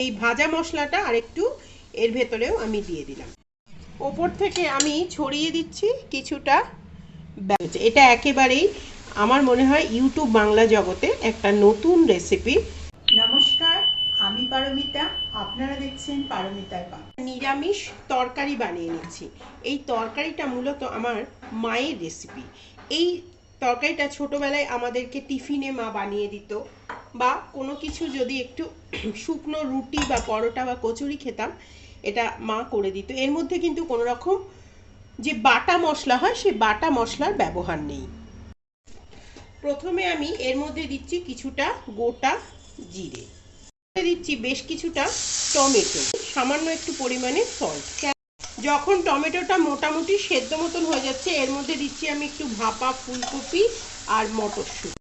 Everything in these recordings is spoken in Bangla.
এই ভাজা মশলাটা আরেকটু এর ভেতরেও আমি দিয়ে দিলাম। ওপর থেকে আমি ছড়িয়ে দিচ্ছি কিছুটা। এটা একেবারেই আমার মনে হয় ইউটিউব বাংলা জগতে একটা নতুন রেসিপি। নমস্কার, আমি পারমিতা, আপনারা দেখছেন পারমিতার পাক। নিরামিষ তরকারি বানিয়ে নিচ্ছি। এই তরকারিটা মূলত আমার মায়ের রেসিপি। এই তরকারিটা ছোটোবেলায় আমাদেরকে টিফিনে মা বানিয়ে দিত, বা কোনো কিছু যদি একটু শুকনো রুটি বা পরোটা বা কচুরি খেতাম, এটা মা করে দিত। এর মধ্যে কিন্তু কোনো রকম যে বাটা মশলা হয় সেই বাটা মশলার ব্যবহার নেই। প্রথমে আমি এর মধ্যে দিচ্ছি কিছুটা গোটা জিরে, দিচ্ছি বেশ কিছুটা টমেটো, সামান্য একটু পরিমাণে সল্ট। যখন টমেটোটা মোটামুটি সেদ্ধ মতন হয়ে যাচ্ছে, এর মধ্যে দিচ্ছি আমি একটু ভাপা ফুলকপি আর মটরশুঁটি।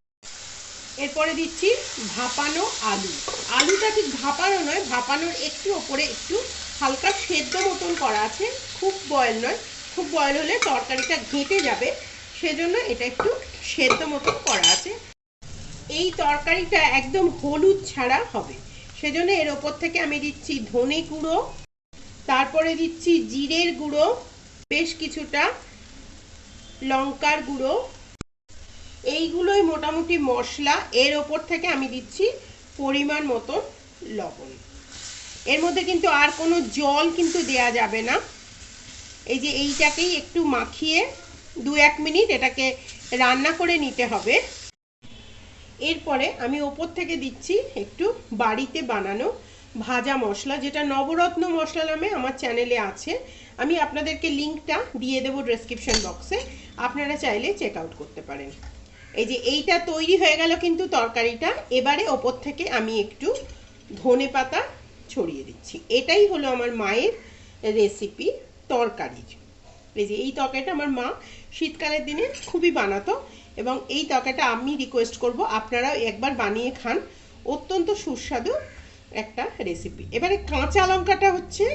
এরপরে দিচ্ছি ভাপানো আলু। আলুটা ঠিক ভাপানো নয়, ভাপানোর একটু ওপরে একটু হালকা সেদ্ধ মতন করা আছে, খুব বয়েল নয়। খুব বয়েল হলে তরকারিটা ঘেঁটে যাবে, সেজন্য এটা একটু সেদ্ধ মতন করা আছে। এই তরকারিটা একদম হলুদ ছাড়া হবে, সেজন্য এর ওপর থেকে আমি দিচ্ছি ধনে গুঁড়ো, তারপরে দিচ্ছি জিরের গুঁড়ো, বেশ কিছুটা লঙ্কার গুঁড়ো। এইগুলোই মোটামুটি মশলা। এর ওপর থেকে আমি দিচ্ছি পরিমাণ মতো লবণ। এর মধ্যে কিন্তু আর কোনো জল কিন্তু দেয়া যাবে না। এই যে এইটাকেই একটু মাখিয়ে 2-1 মিনিট এটাকে রান্না করে নিতে হবে। এরপরে আমি ওপর থেকে দিচ্ছি একটু বাড়িতে বানানো ভাজা মশলা, যেটা নবরত্ন মশলা নামে আমার চ্যানেলে আছে। আমি আপনাদেরকে লিঙ্কটা দিয়ে দেবো ডেসক্রিপশন বক্সে, আপনারা চাইলে চেক আউট করতে পারেন। এই যে এইটা তৈরি হয়ে গেল কিন্তু তরকারিটা। এবারে ওপর থেকে আমি একটু ধনে পাতা ছড়িয়ে দিচ্ছি। এটাই হলো আমার মায়ের রেসিপি তরকারির। এই যে এই তরকারিটা আমার মা শীতকালের দিনে খুবই বানাতো, এবং এই তরকারিটা আমি রিকোয়েস্ট করব আপনারাও একবার বানিয়ে খান। অত্যন্ত সুস্বাদু একটা রেসিপি। এবারে কাঁচা লঙ্কাটা হচ্ছে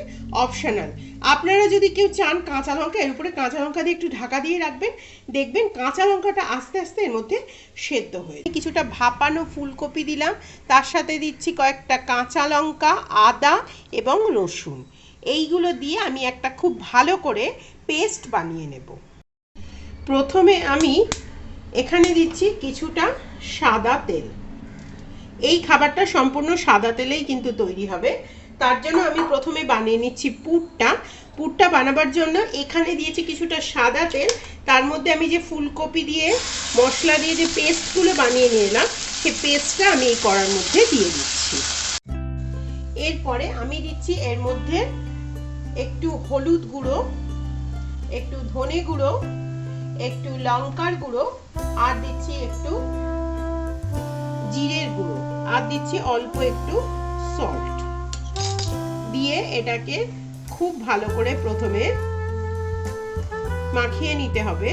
অপশনাল। আপনারা যদি কেউ চান কাঁচা লঙ্কা, এর উপরে কাঁচা লঙ্কা দিয়ে একটু ঢাকা দিয়ে রাখবেন, দেখবেন কাঁচা লঙ্কাটা আস্তে আস্তে এর মধ্যে সেদ্ধ হয়ে। কিছুটা ভাপানো ফুলকপি দিলাম, তার সাথে দিচ্ছি কয়েকটা কাঁচা লঙ্কা, আদা এবং রসুন। এইগুলো দিয়ে আমি একটা খুব ভালো করে পেস্ট বানিয়ে নেব। প্রথমে আমি এখানে দিচ্ছি কিছুটা সাদা তেল। এই খাবারটা সম্পূর্ণ সাদা তেলেই কিন্তু তৈরি হবে। তার জন্য আমি প্রথমে বানিয়ে নিচ্ছি পুরটা। পুরটা বানাবার জন্য এখানে দিয়েছি কিছুটা সাদা তেল, তার মধ্যে আমি যে ফুলকপি দিয়ে মশলা দিয়ে যে পেস্টগুলো বানিয়ে নিয়ে এলাম, সেই পেস্টটা আমি এই কড়ার মধ্যে দিয়ে দিচ্ছি। এরপরে আমি দিচ্ছি এর মধ্যে একটু হলুদ গুঁড়ো, একটু ধনে গুঁড়ো, একটু লঙ্কার গুঁড়ো, আর দিচ্ছি একটু জিরের গুঁড়ো, আর দিচ্ছি অল্প একটু সল্ট দিয়ে এটাকে খুব ভালো করে প্রথমে মাখিয়ে নিতে হবে।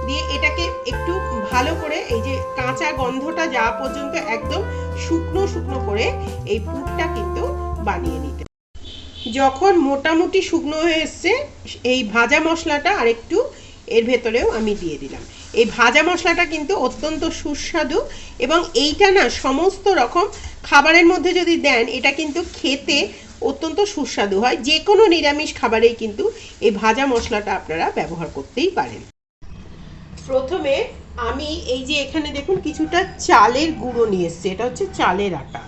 দিয়ে এটাকে একটু ভালো করে এই যে কাঁচা গন্ধটা যাওয়া পর্যন্ত একদম শুকনো শুকনো করে এই পুরটা কিন্তু বানিয়ে নিতে। যখন মোটামুটি শুকনো হয়ে এসছে, এই ভাজা মশলাটা আরেকটু এর ভেতরেও আমি দিয়ে দিলাম। এই ভাজা মশলাটা কিন্তু অত্যন্ত সুস্বাদু, এবং এইটা না সমস্ত রকম খাবারের মধ্যে যদি দেন, এটা কিন্তু খেতে অত্যন্ত সুস্বাদু হয়। যে কোনো নিরামিষ খাবারেই কিন্তু এই ভাজা মশলাটা আপনারা ব্যবহার করতেই পারেন। প্রথমে আমি এই যে এখানে দেখুন কিছুটা চালের গুঁড়ো নিয়ে এসছি, এটা হচ্ছে চালের আটা।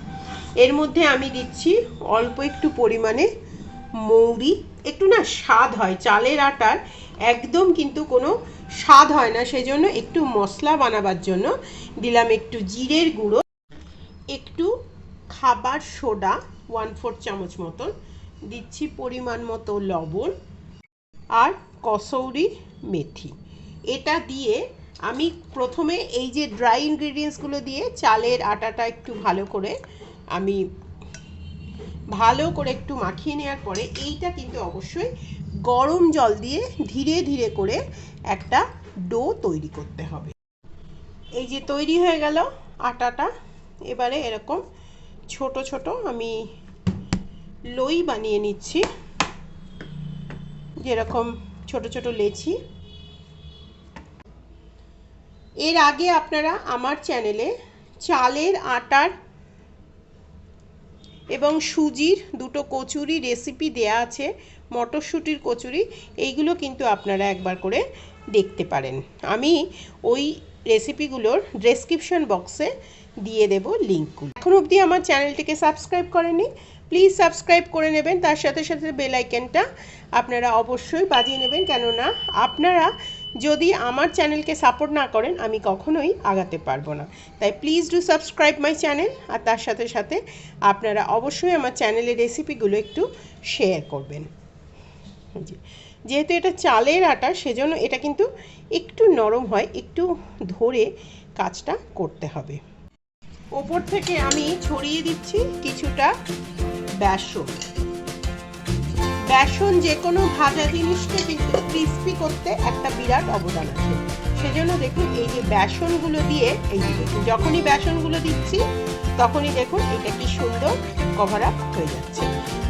এর মধ্যে আমি দিচ্ছি অল্প একটু পরিমাণে মৌরি। একটু না স্বাদ হয়, চালের আটার একদম কিন্তু কোনো স্বাদ হয় না, সেজন্য একটু মশলা বানাবার জন্য দিলাম একটু জিরের গুঁড়ো, একটু খাবার সোডা 1/4 চামচ মতন, দিচ্ছি পরিমাণ মতো লবণ, আর কসৌরি মেথি। এটা দিয়ে আমি প্রথমে এই যে ড্রাই ইনগ্রিডিয়েন্টসগুলো দিয়ে চালের আটাটা একটু ভালো করে একটু মাখিয়ে নেওয়ার পরে, এইটা কিন্তু অবশ্যই গরম জল দিয়ে ধীরে ধীরে করে একটা ডো তৈরি করতে হবে। এই যে তৈরি হয়ে গেল আটাটা। এবারে এরকম ছোট ছোট আমি লই বানিয়ে নিচ্ছি, যেরকম ছোট ছোট লেচি। এর আগে আপনারা আমার চ্যানেলে চালের আটার এবং সুজির দুটো কচুরি রেসিপি দেয়া আছে, মটরশুঁটির কচুরি। এইগুলো কিন্তু আপনারা একবার করে দেখতে পারেন। আমি ওই রেসিপিগুলোর ডেসক্রিপশন বক্সে দিয়ে দেব লিঙ্কগুলো। এখন অবধি আমার চ্যানেলটিকে সাবস্ক্রাইব করেননি, প্লিজ সাবস্ক্রাইব করে নেবেন। তার সাথে সাথে বেল আইকনটা আপনারা অবশ্যই বাজিয়ে নেবেন, কেননা আপনারা যদি আমার চ্যানেলকে সাপোর্ট না করেন আমি কখনোই আগাতে পারবো না। তাই please do subscribe my channel. আর তার সাথে সাথে আপনারা অবশ্যই আমার চ্যানেলের রেসিপিগুলো একটু শেয়ার করবেন। যেহেতু এটা চালের আটা, সেজন্য এটা কিন্তু একটু নরম হয়, একটু ধরে কাজটা করতে হবে। ওপর থেকে আমি ছড়িয়ে দিচ্ছি কিছুটা বেসন। বেসন যে কোনো ভাজা জিনিসকে কিন্তু ক্রিস্পি করতে একটা বিরাট অবদান আছে। সেজন্য দেখুন এই যে বেসনগুলো দিয়ে, এই যে দেখুন যখনই বেসনগুলো দিচ্ছি তখনই দেখুন এটা কি সুন্দর কভার আপ হয়ে যাচ্ছে।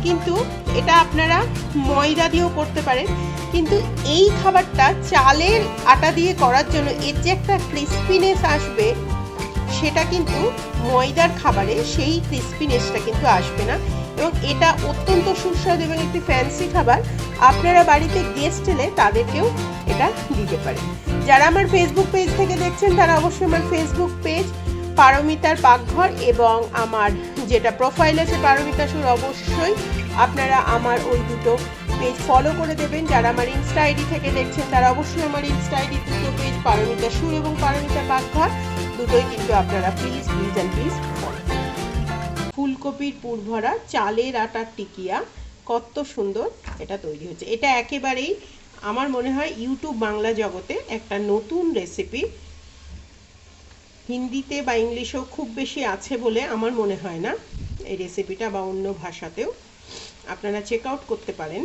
কিন্তু এটা আপনারা ময়দা দিয়েও করতে পারেন, কিন্তু এই খাবারটা চালের আটা দিয়ে করার জন্য এর যে একটা ক্রিস্পিনেস আসবে, সেটা কিন্তু ময়দার খাবারে সেই ক্রিস্পিনেসটা কিন্তু আসবে না। এবং এটা অত্যন্ত সুস্বাদু এবং একটি ফ্যান্সি খাবার। আপনারা বাড়িতে গেস্ট এলে তাদেরকেও এটা দিতে পারেন। যারা আমার ফেসবুক পেজ থেকে দেখছেন তারা অবশ্যই আমার ফেসবুক পেজ পারমিতার পাকঘর এবং আমার যেটা প্রোফাইল আছে পারমিতার সুর, অবশ্যই আপনারা আমার ওই দুটো পেজ ফলো করে দেবেন। যারা আমার ইনস্টা আইডি থেকে দেখছেন তারা অবশ্যই আমার ইনস্টা আইডি দুটো পেজ পারমিতার সুর এবং পারমিতার পাকঘর দুটোই কিন্তু আপনারা প্লিজ ফলো। ফুলকপির পুর ভরা চালের আটার টিকিয়া কত সুন্দর এটা তৈরি হচ্ছে। এটা একেবারেই আমার মনে হয় ইউটিউব বাংলা জগতে একটা নতুন রেসিপি। হিন্দিতে বা ইংলিশেও খুব বেশি আছে বলে আমার মনে হয় না এই রেসিপিটা, বা অন্য ভাষাতেও আপনারা চেক আউট করতে পারেন।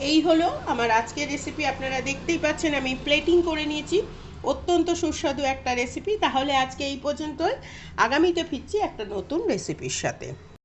এই হলো আমার আজকের রেসিপি। আপনারা দেখতেই পাচ্ছেন আমি প্লেটিং করে নিয়েছি, অত্যন্ত সুস্বাদু একটা রেসিপি। তাহলে আজকে এই পর্যন্তই, আগামীতে ফিরছি একটা নতুন রেসিপির সাথে।